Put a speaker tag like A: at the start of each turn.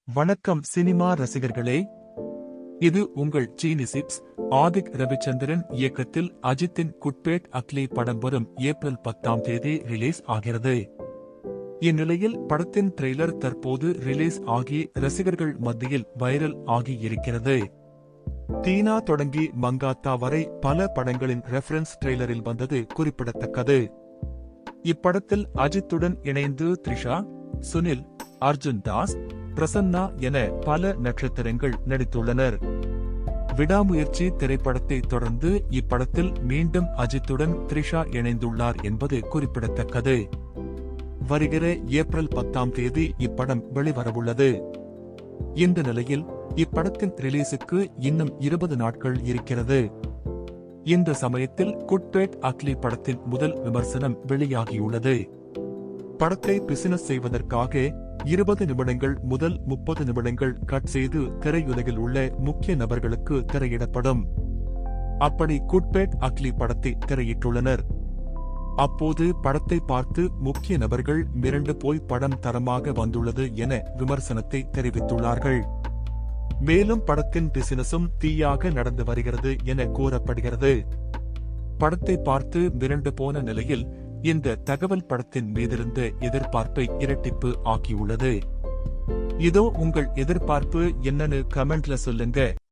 A: வணக்கம் சினிமா ரசிகர்களே, இது உங்கள் சீனி சிப்ஸ். ஆதிக் ரவிச்சந்திரன் இயக்கத்தில் அஜித்தின் குட்பேட் அக்லி படம் வரும் ஏப்ரல் 10 ரிலீஸ் ஆகிறது. இந்நிலையில் படத்தின் ட்ரெய்லர் தற்போது ரிலீஸ் ஆகி ரசிகர்கள் மத்தியில் வைரல் ஆகி இருக்கிறது. தீனா தொடங்கி மங்காத்தா வரை பல படங்களின் ரெஃபரன்ஸ் ட்ரெய்லரில் வந்தது குறிப்பிடத்தக்கது. இப்படத்தில் அஜித்துடன் இணைந்து த்ரிஷா, சுனில், அர்ஜுன் தாஸ், பிரசன்னா என பல நட்சத்திரங்கள் நடித்துள்ளனர். விடாமுயற்சி திரைப்படத்தை தொடர்ந்து இப்படத்தில் மீண்டும் அஜித்துடன் த்ரிஷா இணைந்துள்ளார் என்பது குறிப்பிடத்தக்கது. வருகிற ஏப்ரல் 10 இப்படம் வெளிவரவுள்ளது. இந்த நிலையில் இப்படத்தின் ரிலீஸுக்கு இன்னும் 20 நாட்கள் இருக்கிறது. இந்த சமயத்தில் குட்பேட் அக்லி படத்தின் முதல் விமர்சனம் வெளியாகியுள்ளது. படத்தை பிசினஸ் செய்வதற்காக 20 நிமிடங்கள் முதல் 30 நிமிடங்கள் கட் செய்து திரையுலகில் உள்ள முக்கிய நபர்களுக்கு திரையிடப்படும். அப்படி குட்பேட் அக்லி படத்தை திரையிட்டுள்ளனர். அப்போது படத்தை பார்த்து முக்கிய நபர்கள் மிரண்டு போய் படம் தரமாக வந்துள்ளது என விமர்சனத்தை தெரிவித்துள்ளார்கள். மேலும் படத்தின் பிசினஸும் தீயாக நடந்து வருகிறது என கூறப்படுகிறது. படத்தை பார்த்து மிரண்டு போன நிலையில் இந்த தகவல் படத்தின் மீதிருந்த எதிர்பார்ப்பை இரட்டிப்பு ஆக்கியுள்ளது. இதோ உங்கள் எதிர்பார்ப்பு என்னன்னு கமெண்ட்ல சொல்லுங்க.